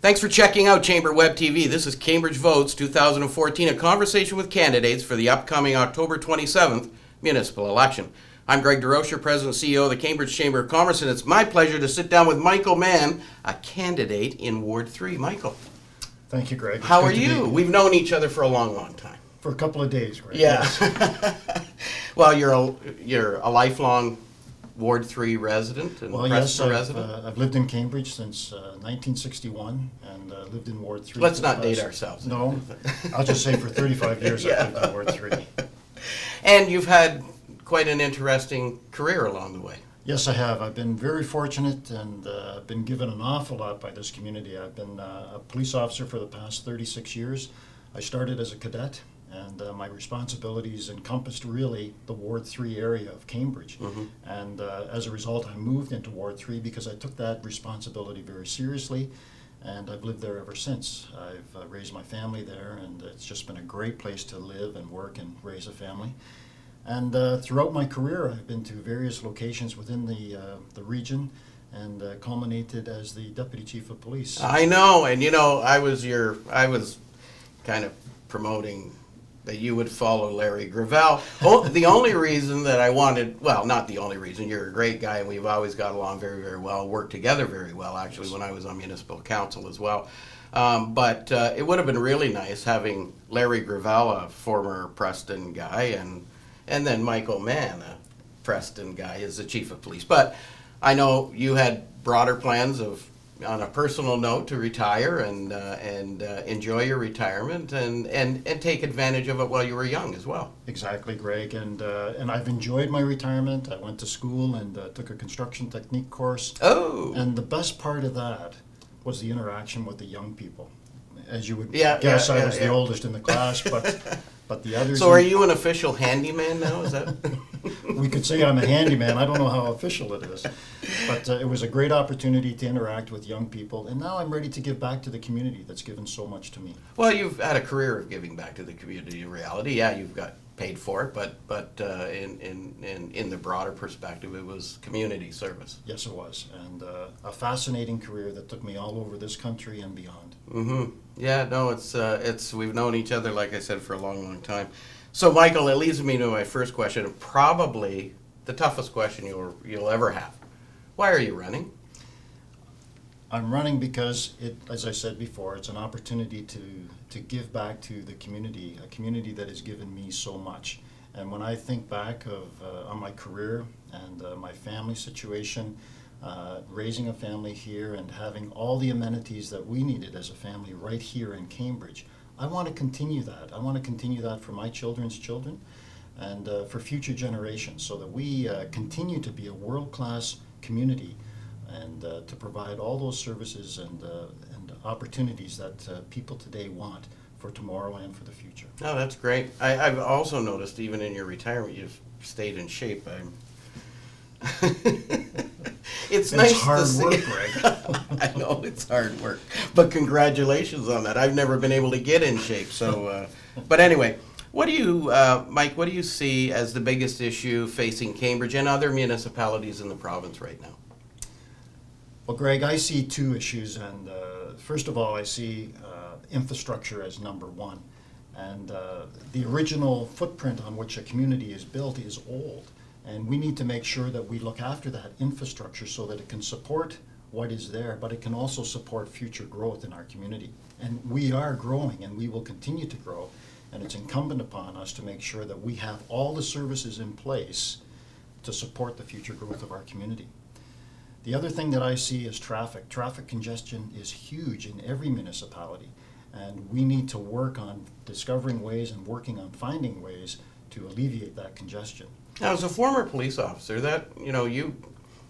Thanks for checking out Chamber Web TV. This is Cambridge Votes 2014, a conversation with candidates for the upcoming October 27th municipal election. I'm Greg DeRocher, President and CEO of the Cambridge Chamber of Commerce, and it's my pleasure to sit down with Michael Mann, a candidate in Ward 3. Michael. Thank you, Greg. How are you? We've known each other for a long, long time. For a couple of days, Greg. Yeah. Yes. Well, you're a lifelong Ward 3 resident and Preston resident? I've lived in Cambridge since 1961 and lived in Ward 3. Let's not date ourselves. No, I'll just say for 35 years Yeah. I've lived in Ward 3. And you've had quite an interesting career along the way. Yes, I have. I've been very fortunate and been given an awful lot by this community. I've been a police officer for the past 36 years. I started as a cadet, and my responsibilities encompassed really the Ward 3 area of Cambridge. Mm-hmm. And as a result, I moved into Ward 3 because I took that responsibility very seriously, and I've lived there ever since. I've raised my family there, and it's just been a great place to live and work and raise a family. And throughout my career, I've been to various locations within the region, and culminated as the Deputy Chief of Police. I know, and I was kind of promoting that you would follow Larry Gravel. The only reason that I wanted, well, not the only reason, you're a great guy and we've always got along very, very well, worked together very well actually when I was on municipal council as well. But it would have been really nice having Larry Gravel, a former Preston guy, and then Michael Mann, a Preston guy, as the chief of police. But I know you had broader plans on a personal note, to retire and enjoy your retirement and take advantage of it while you were young as well. Exactly, Greg, and I've enjoyed my retirement. I went to school and took a construction technique course. Oh! And the best part of that was the interaction with the young people. As you would guess, I was the oldest in the class, but the others... So are you an official handyman now, is that? We could say I'm a handyman. I don't know how official it is. But it was a great opportunity to interact with young people, and now I'm ready to give back to the community that's given so much to me. Well, you've had a career of giving back to the community in reality. Yeah, you've got paid for it, but in the broader perspective, it was community service. Yes, it was, and a fascinating career that took me all over this country and beyond. Mm-hmm. Yeah, no, it's we've known each other, like I said, for a long, long time. So, Michael, it leads me to my first question, probably the toughest question you'll ever have. Why are you running? I'm running because as I said before, it's an opportunity to give back to the community, a community that has given me so much. And when I think back on my career and my family situation, raising a family here and having all the amenities that we needed as a family right here in Cambridge, I want to continue that. I want to continue that for my children's children and for future generations so that we continue to be a world-class community and to provide all those services and opportunities that people today want for tomorrow and for the future. Oh, that's great. I've also noticed even in your retirement you've stayed in shape. It's nice hard to see. work, Greg. I know it's hard work, but congratulations on that. I've never been able to get in shape. So, but anyway, what do you, Mike? What do you see as the biggest issue facing Cambridge and other municipalities in the province right now? Well, Greg, I see two issues, and first of all, I see infrastructure as number one. And the original footprint on which a community is built is old. And we need to make sure that we look after that infrastructure so that it can support what is there, but it can also support future growth in our community. And we are growing, and we will continue to grow. And it's incumbent upon us to make sure that we have all the services in place to support the future growth of our community. The other thing that I see is traffic. Traffic congestion is huge in every municipality, and we need to work on discovering ways and working on finding ways to alleviate that congestion. Now, as a former police officer, that you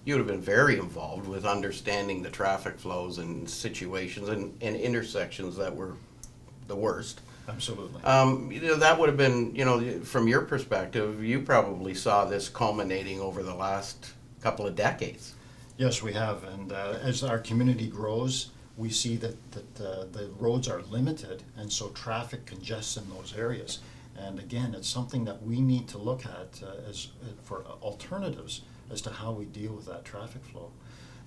would have been very involved with understanding the traffic flows and situations and intersections that were the worst. Absolutely. That would have been, from your perspective, you probably saw this culminating over the last couple of decades. Yes, we have, and as our community grows, we see that the roads are limited, and so traffic congests in those areas. And again, it's something that we need to look at for alternatives as to how we deal with that traffic flow.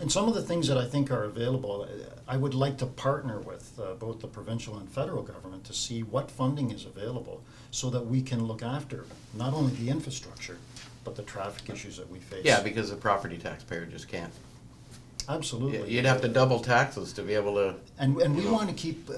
And some of the things that I think are available, I would like to partner with both the provincial and federal government to see what funding is available so that we can look after not only the infrastructure, but the traffic issues that we face. Yeah, because the property taxpayer just can't. Absolutely. You'd have to double taxes to be able to. And we want to keep,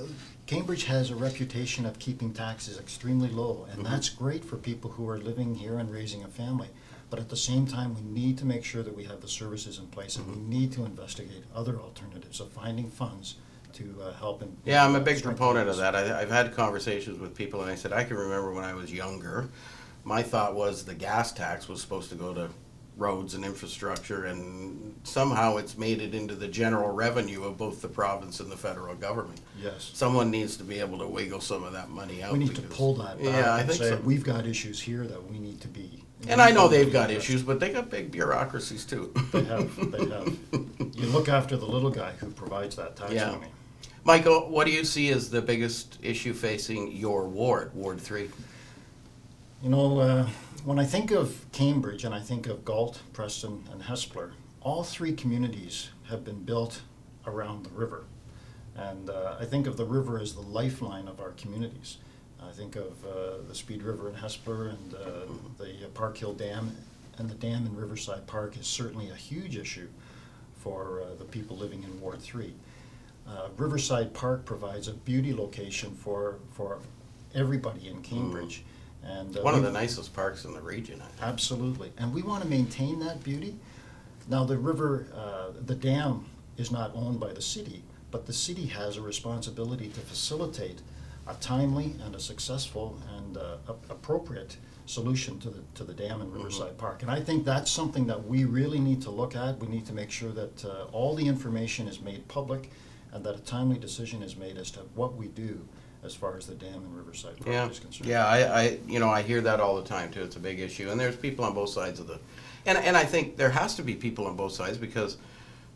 Cambridge has a reputation of keeping taxes extremely low, and that's great for people who are living here and raising a family. But at the same time, we need to make sure that we have the services in place, and we need to investigate other alternatives of finding funds to help. Yeah, I'm a big strengthen proponent of this. that. I've had conversations with people, and I said, I can remember when I was younger, my thought was the gas tax was supposed to go to roads and infrastructure, and somehow it's made it into the general revenue of both the province and the federal government. Yes. Someone needs to be able to wiggle some of that money out. We need to because- pull that back Yeah, I and think say, so. we've got issues here that we need to be. And I know they've got issues, but they got big bureaucracies too. They have. You look after the little guy who provides that tax Yeah. money. Michael, what do you see as the biggest issue facing your ward, Ward 3? You know, when I think of Cambridge and I think of Galt, Preston, and Hespeler, all three communities have been built around the river. And I think of the river as the lifeline of our communities. I think of the Speed River in Hespeler and the Park Hill Dam, and the dam in Riverside Park is certainly a huge issue for the people living in Ward 3. Riverside Park provides a beauty location for everybody in Cambridge. And One of the nicest parks in the region, I think. absolutely, and we want to maintain that beauty. Now, the river, the dam is not owned by the city, but the city has a responsibility to facilitate a timely and a successful and appropriate solution to the dam in Riverside Park. And I think that's something that we really need to look at. We need to make sure that all the information is made public and that a timely decision is made as to what we do as far as the dam in Riverside Park Yeah, is concerned. yeah, I hear that all the time too. It's a big issue, and there's people on both sides of the, and I think there has to be people on both sides because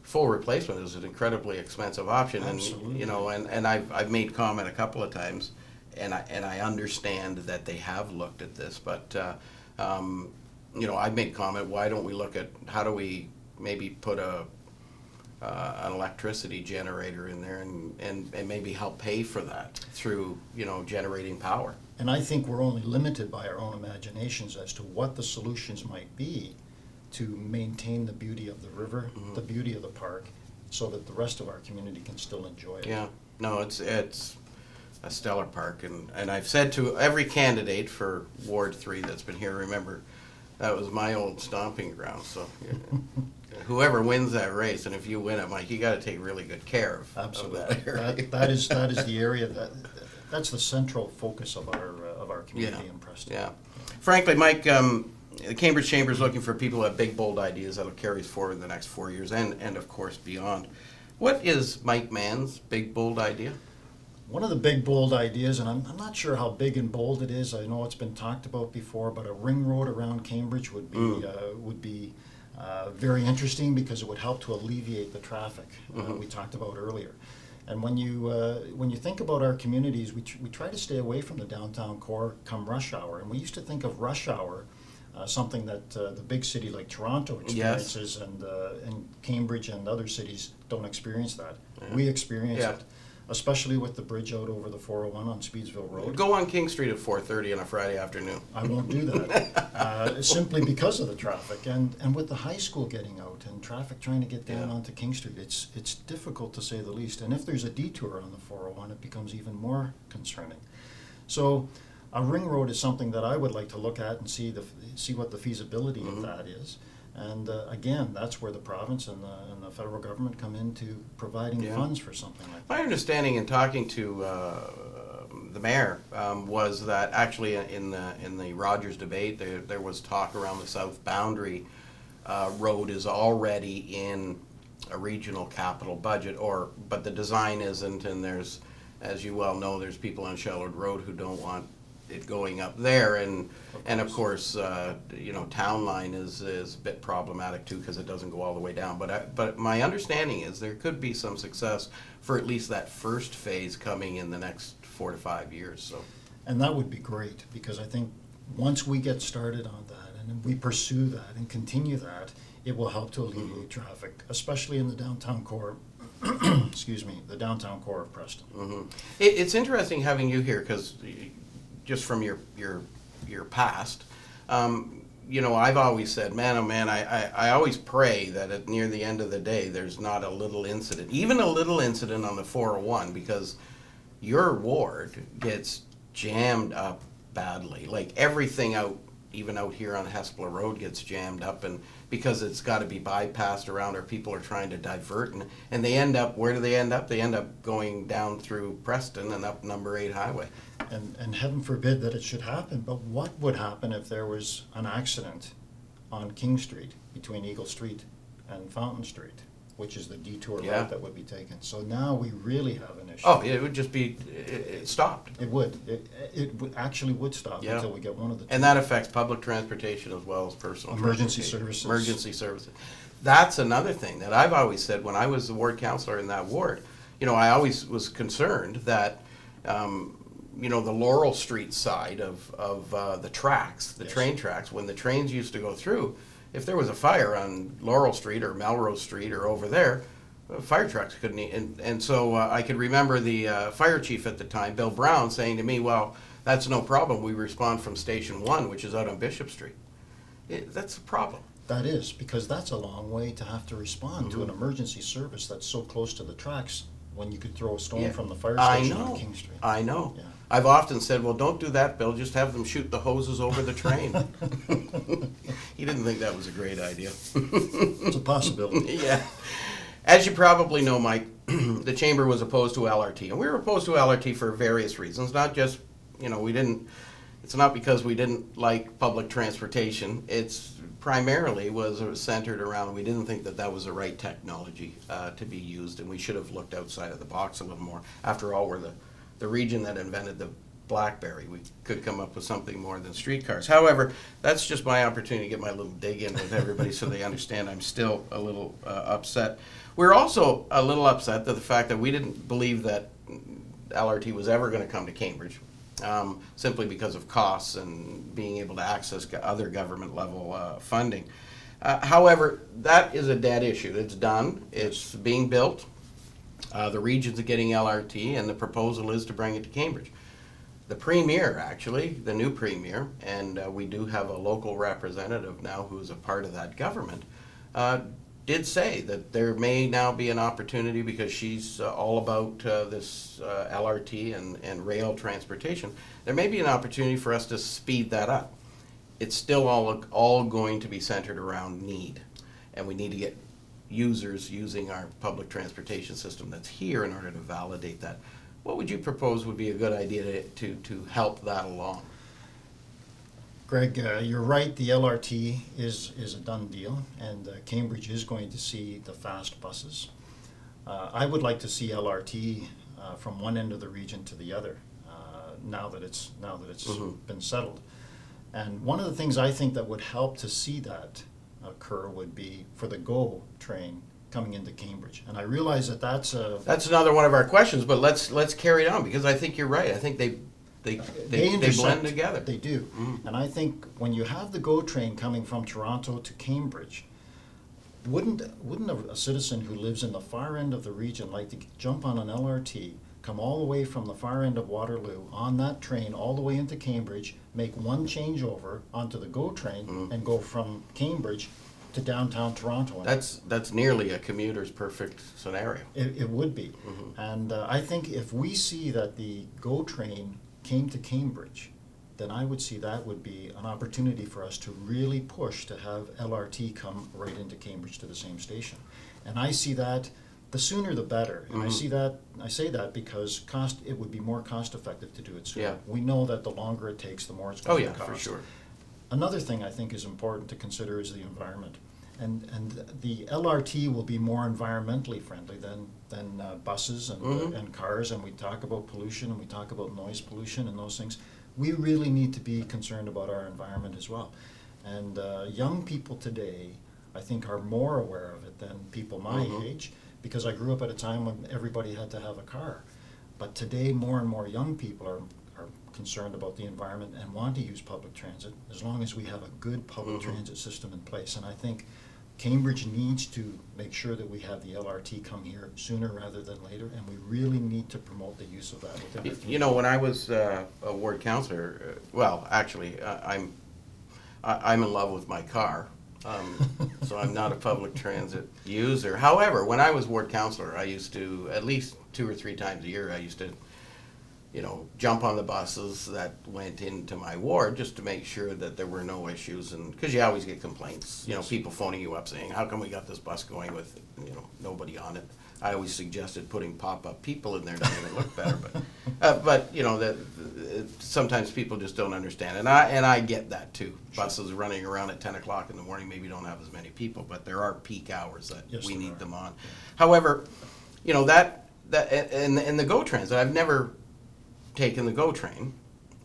full replacement is an incredibly expensive option. Absolutely. And and I've made comment a couple of times, and I understand that they have looked at this, but I've made comment. Why don't we look at how do we maybe put an electricity generator in there and maybe help pay for that through, generating power. And I think we're only limited by our own imaginations as to what the solutions might be to maintain the beauty of the river, the beauty of the park, so that the rest of our community can still enjoy it. Yeah, no, it's a stellar park, and I've said to every candidate for Ward 3 that's been here, remember, that was my old stomping ground, so whoever wins that race, and if you win it, Mike, you gotta take really good care of Absolutely. that area. That is the area that's the central focus of our community in Preston. Yeah. Frankly, Mike, the Cambridge Chamber is looking for people who have big, bold ideas that'll carry us forward in the next 4 years and of course, beyond. What is Mike Mann's big, bold idea? One of the big, bold ideas, and I'm not sure how big and bold it is, I know it's been talked about before, but a ring road around Cambridge would be very interesting because it would help to alleviate the traffic we talked about earlier. And when you think about our communities, we try to stay away from the downtown core come rush hour. And we used to think of rush hour, something that the big city like Toronto experiences, and Cambridge and other cities don't experience that. Yeah. We experience it, especially with the bridge out over the 401 on Speedsville Road. Go on King Street at 4:30 on a Friday afternoon. I won't do that, simply because of the traffic. And with the high school getting out and traffic trying to get down onto King Street, it's difficult to say the least. And if there's a detour on the 401, it becomes even more concerning. So a ring road is something that I would like to look at and see what the feasibility of that is. And again, that's where the province and the federal government come into providing funds for something like that. My understanding in talking to the mayor was that actually in the Rogers debate, there was talk around the south boundary road is already in a regional capital budget, but the design isn't, and there's, as you well know, there's people on Shellwood Road who don't want it going up there, and of course, Town Line is a bit problematic too because it doesn't go all the way down. But my understanding is there could be some success for at least that first phase coming in the next 4 to 5 years. So, and that would be great because I think once we get started on that and we pursue that and continue that, it will help to alleviate traffic, especially in the downtown core, excuse me, the downtown core of Preston. It's interesting having you here because just from your past, you know, I've always said, man, oh man, I always pray that at near the end of the day, there's not a little incident, even a little incident on the 401, because your ward gets jammed up badly. Like everything out, even out here on Hespeler Road gets jammed up, and because it's got to be bypassed around, or people are trying to divert, and they end up, where do they end up? They end up going down through Preston and up number 8 highway. And heaven forbid that it should happen, but what would happen if there was an accident on King Street between Eagle Street and Fountain Street, which is the detour Yeah. route that would be taken? So now we really have an issue. Oh, it would just be, it stopped. It would. Actually would stop Yeah. until we get one of the two. And that affects public transportation as well as personal Emergency transportation. services. Emergency services. That's another thing that I've always said when I was the ward councillor in that ward. You know, I always was concerned that, you know, the Laurel Street side of the tracks, the Yes. train tracks, when the trains used to go through, if there was a fire on Laurel Street or Melrose Street or over there, fire trucks couldn't, and so I could remember the fire chief at the time, Bill Brown, saying to me, well, that's no problem, we respond from Station 1, which is out on Bishop Street. That's a problem. That is, because that's a long way to have to respond to an emergency service that's so close to the tracks when you could throw a stone Yeah. from the fire I station know. on King Street. I know. Yeah. I've often said, well, don't do that, Bill, just have them shoot the hoses over the train. He didn't think that was a great idea. It's a possibility. Yeah. As you probably know, Mike, the chamber was opposed to LRT, and we were opposed to LRT for various reasons, not just, you know, it's not because we didn't like public transportation, it's primarily was centered around, we didn't think that that was the right technology to be used, and we should have looked outside of the box a little more. After all, we're the region that invented the BlackBerry. We could come up with something more than streetcars. However, that's just my opportunity to get my little dig in with everybody so they understand I'm still a little upset. We're also a little upset at the fact that we didn't believe that LRT was ever going to come to Cambridge, simply because of costs and being able to access other government level funding. However, that is a dead issue. It's done. It's being built. The region's getting LRT, and the proposal is to bring it to Cambridge. The premier, actually, the new premier, and we do have a local representative now who is a part of that government, did say that there may now be an opportunity, because she's all about this LRT and rail transportation. There may be an opportunity for us to speed that up. It's still all going to be centered around need, and we need to get users using our public transportation system that's here in order to validate that. What would you propose would be a good idea to help that along? Greg, you're right, the LRT is a done deal, and Cambridge is going to see the fast buses. I would like to see LRT from one end of the region to the other, now that it's been settled. And one of the things I think that would help to see that occur would be for the GO train coming into Cambridge. And I realize that that's another one of our questions, but let's carry it on, because I think you're right. I think they intersect. blend together. They do. And I think when you have the GO train coming from Toronto to Cambridge, wouldn't a citizen who lives in the far end of the region like to jump on an LRT, come all the way from the far end of Waterloo on that train all the way into Cambridge, make one changeover onto the GO train, and go from Cambridge to downtown Toronto? That's nearly a commuter's perfect scenario. It would be. And I think if we see that the GO train came to Cambridge, then I would see that would be an opportunity for us to really push to have LRT come right into Cambridge to the same station. And I see that the sooner the better. And I say that because it would be more cost effective to do it sooner. Yeah. We know that the longer it takes, the more it's going to cost. For sure. Another thing I think is important to consider is the environment. And the LRT will be more environmentally friendly than buses and cars, and we talk about pollution and we talk about noise pollution and those things. We really need to be concerned about our environment as well. And young people today, I think, are more aware of it than people my age, because I grew up at a time when everybody had to have a car. But today, more and more young people are concerned about the environment and want to use public transit, as long as we have a good public transit system in place. And I think Cambridge needs to make sure that we have the LRT come here sooner rather than later, and we really need to promote the use of that within our You know, when I was a ward councillor, well, actually, I'm in love with my car, so I'm not a public transit user. However, when I was ward councillor, I used to, at least 2 or 3 times a year, I used to, you know, jump on the buses that went into my ward just to make sure that there were no issues, and because you always get complaints, you know, Yes. people phoning you up saying, how come we got this bus going with, you know, nobody on it? I always suggested putting pop-up people in there to make it look better, but you know, sometimes people just don't understand, and I get that too. Buses running around at 10 o'clock in the morning maybe don't have as many people, but there are peak hours that Yes, we there need are. them on. However, you know, that and the GO Transit, I've never taken the GO train,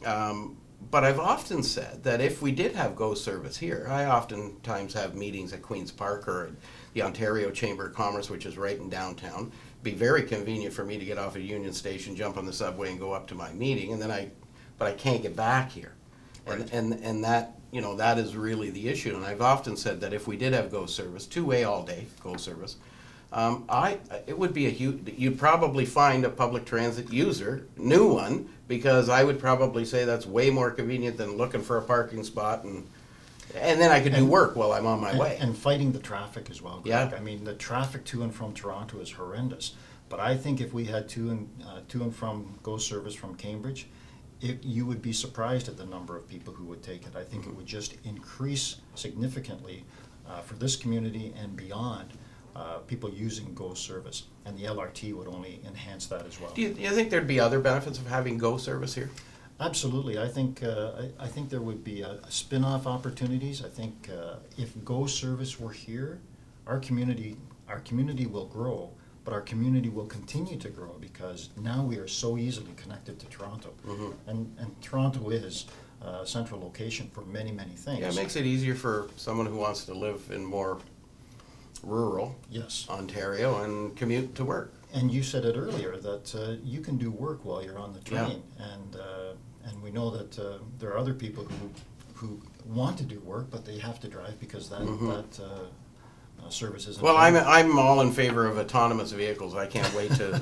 but I've often said that if we did have GO service here, I oftentimes have meetings at Queen's Park or at the Ontario Chamber of Commerce, which is right in downtown. Be very convenient for me to get off at Union Station, jump on the subway, and go up to my meeting, and then but I can't get back here, Right. and that, you know, that is really the issue. And I've often said that if we did have GO service, 2-way all day GO service, it would be a huge, you'd probably find a public transit user, new one, because I would probably say that's way more convenient than looking for a parking spot, and then I could do work while I'm on my way. And fighting the traffic as well, Greg. Yeah. I mean, the traffic to and from Toronto is horrendous. But I think if we had to and from GO service from Cambridge, you would be surprised at the number of people who would take it. I think it would just increase significantly for this community and beyond, people using GO service. And the LRT would only enhance that as well. Do you think there'd be other benefits of having GO service here? Absolutely. I think there would be a spin-off opportunities. I think if GO service were here, our community will grow, but our community will continue to grow because now we are so easily connected to Toronto. Mm-hmm. And Toronto is a central location for many, many things. Yeah, it makes it easier for someone who wants to live in more rural Yes. Ontario and commute to work. And you said it earlier that you can do work while you're on the train, and we know that there are other people who want to do work, but they have to drive because that service isn't. Well, I'm all in favor of autonomous vehicles. I can't wait to.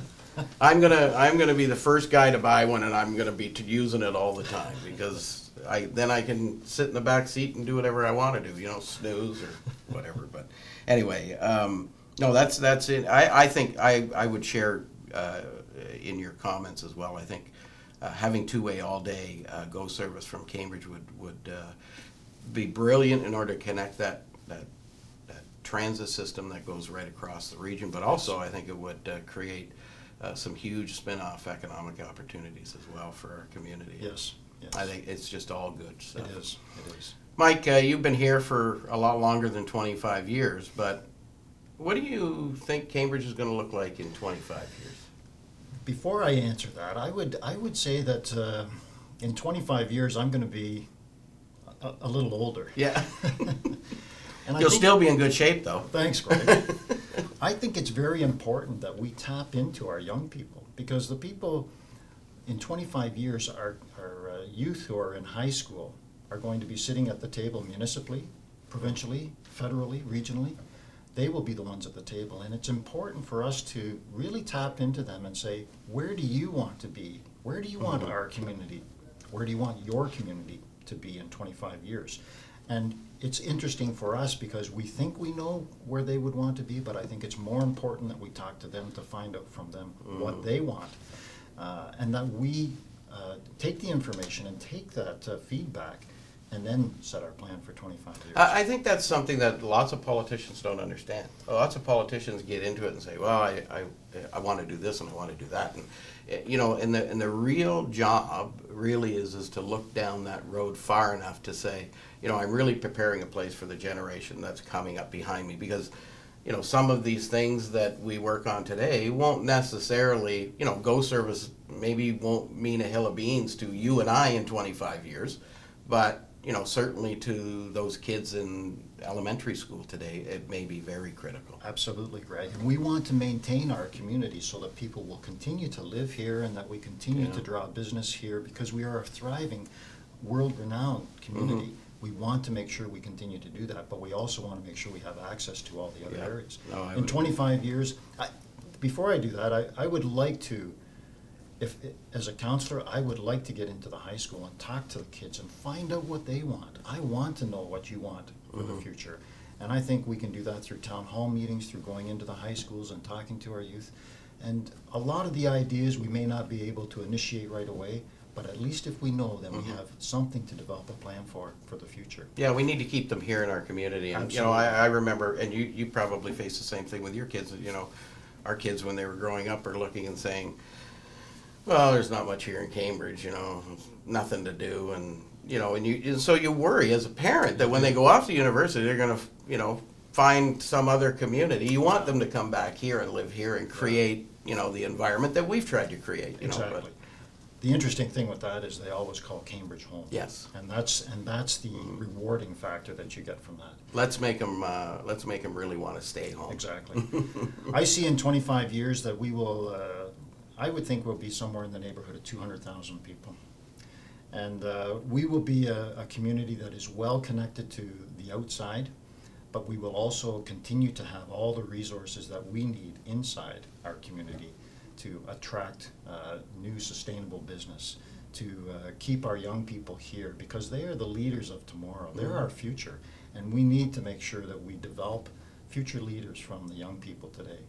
I'm gonna be the first guy to buy one, and I'm gonna be using it all the time because then I can sit in the back seat and do whatever I want to do. You know, snooze or whatever. But anyway, no, that's it. I think I would share in your comments as well. I think having 2-way all day GO service from Cambridge would be brilliant in order to connect that transit system that goes right across the region. But also, I think it would create some huge spin-off economic opportunities as well for our community. Yes. Yes. I think it's just all good stuff. It is. It is. Mike, you've been here for a lot longer than 25 years, but what do you think Cambridge is going to look like in 25 years? Before I answer that, I would say that in 25 years I'm going to be a little older. Yeah. And I You'll think- still be in good shape, though. Thanks, Greg. I think it's very important that we tap into our young people because the people in 25 years, our youth who are in high school are going to be sitting at the table municipally, provincially, federally, regionally. They will be the ones at the table, and it's important for us to really tap into them and say, where do you want to be? Where do you want our community? Where do you want your community to be in 25 years? And it's interesting for us because we think we know where they would want to be, but I think it's more important that we talk to them to find out from them what they want. And that we take the information and take that feedback and then set our plan for 25 years. I think that's something that lots of politicians don't understand. Lots of politicians get into it and say, well, I want to do this and I want to do that. And, you know, and the real job really is to look down that road far enough to say, you know, I'm really preparing a place for the generation that's coming up behind me because, you know, some of these things that we work on today won't necessarily, you know, GO service maybe won't mean a hill of beans to you and I in 25 years, but you know, certainly to those kids in elementary school today, it may be very critical. Absolutely, Greg. And we want to maintain our community so that people will continue to live here and that we continue to draw business here because we are a thriving, world-renowned community. We want to make sure we continue to do that, but we also want to make sure we have access to all the other Yeah. areas. No, I In would 25 years, before I do that, I would like to, as a counselor, I would like to get into the high school and talk to the kids and find out what they want. I want to know what you want for the future. And I think we can do that through town hall meetings, through going into the high schools and talking to our youth. And a lot of the ideas we may not be able to initiate right away, but at least if we know, then we have something to develop a plan for the future. Yeah, we need to keep them here in our community. And, you know, I remember, and you probably face the same thing with your kids, you know, our kids when they were growing up are looking and saying, well, there's not much here in Cambridge, you know, nothing to do. And, you know, and so you worry as a parent that when they go off to university, they're going to, you know, find some other community. You want them to come back here and live here and create, you know, the environment that we've tried to create, you know. Exactly. But, The interesting thing with that is they always call Cambridge home. yes. And that's the rewarding factor that you get from that. Let's make them really want to stay home. Exactly. I see in 25 years that we will, I would think we'll be somewhere in the neighborhood of 200,000 people. And we will be a community that is well connected to the outside, but we will also continue to have all the resources that we need inside our community to attract new sustainable business, to keep our young people here, because they are the leaders of tomorrow. They're our future, and we need to make sure that we develop future leaders from the young people today.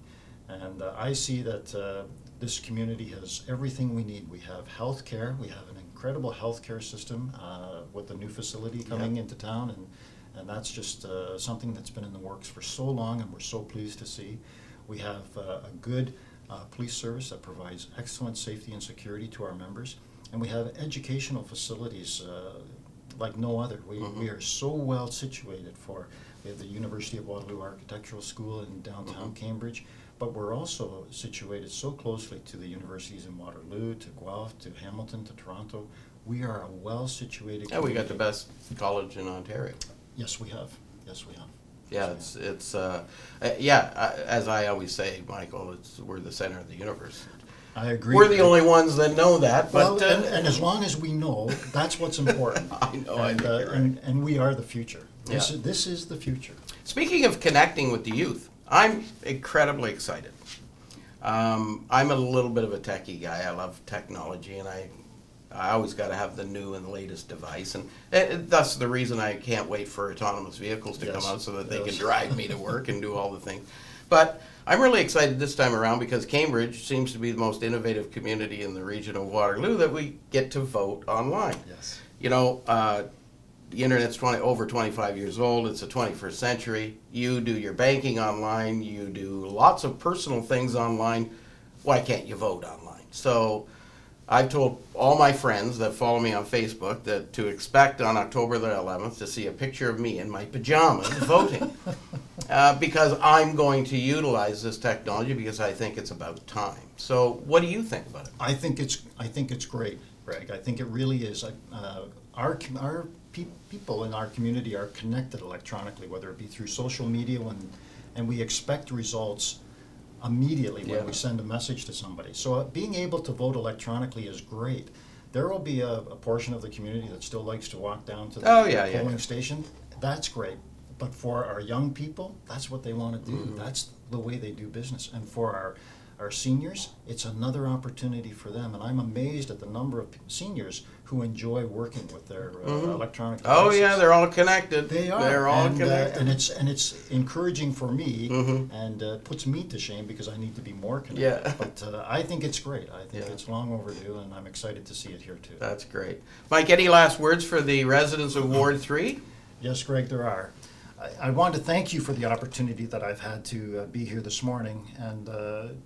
And I see that this community has everything we need. We have health care. We have an incredible health care system with the new facility coming into town, and that's just something that's been in the works for so long, and we're so pleased to see. We have a good police service that provides excellent safety and security to our members, and we have educational facilities like no other. We are so well situated we have the University of Waterloo Architectural School in downtown Cambridge, but we're also situated so closely to the universities in Waterloo, to Guelph, to Hamilton, to Toronto. We are a well-situated Yeah, we got community. the best college in Ontario. Yes, we have. Yes, we have. Yeah, it's as I always say, Michael, we're the center of the universe. I agree. We're the only ones that know that, but Well, and as long as we know, that's what's important. I know, I And, think you're right. and we are the future. Yeah. This is the future. Speaking of connecting with the youth, I'm incredibly excited. I'm a little bit of a techie guy. I love technology, and I always got to have the new and latest device, and that's the reason I can't wait for autonomous vehicles to come Yes. out so that they can Yes. drive me to work and do all the things. But I'm really excited this time around because Cambridge seems to be the most innovative community in the region of Waterloo that we get to vote online. Yes. You know, the internet's over 25 years old. It's the 21st century. You do your banking online. You do lots of personal things online. Why can't you vote online? So I've told all my friends that follow me on Facebook that to expect on October the 11th to see a picture of me in my pajamas voting. Because I'm going to utilize this technology because I think it's about time. So what do you think about it? I think it's great, Greg. I think it really is. Our people in our community are connected electronically, whether it be through social media, and we expect results immediately when Yeah. we send a message to somebody. So being able to vote electronically is great. There will be a portion of the community that still likes to walk down to the polling station. That's great. But for our young people, that's what they want to do. That's the way they do business. And for our seniors, it's another opportunity for them. And I'm amazed at the number of seniors who enjoy working with their electronic devices. Oh yeah, they're all connected. They are. They're all and, connected. and it's encouraging for me, and puts me to shame because I need to be more connected. Yeah. But I think it's great. I think Yeah. it's long overdue, and I'm excited to see it here too. That's great. Mike, any last words for the residents of Ward 3? Yes, Greg, there are. I want to thank you for the opportunity that I've had to be here this morning. And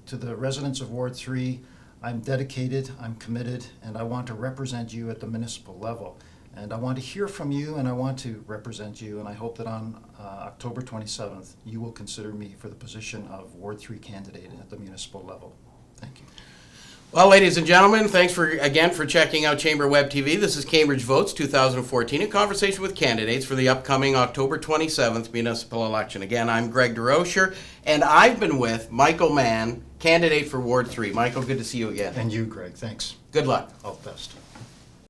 to the residents of Ward 3, I'm dedicated, I'm committed, and I want to represent you at the municipal level. And I want to hear from you, and I want to represent you, and I hope that on October 27th, you will consider me for the position of Ward 3 candidate at the municipal level. Thank you. Well, ladies and gentlemen, thanks again for checking out Chamber Web TV. This is Cambridge Votes 2014, a conversation with candidates for the upcoming October 27th municipal election. Again, I'm Greg DeRocher, and I've been with Michael Mann, candidate for Ward 3. Michael, good to see you again. And you, Greg, thanks. Good luck. All the best.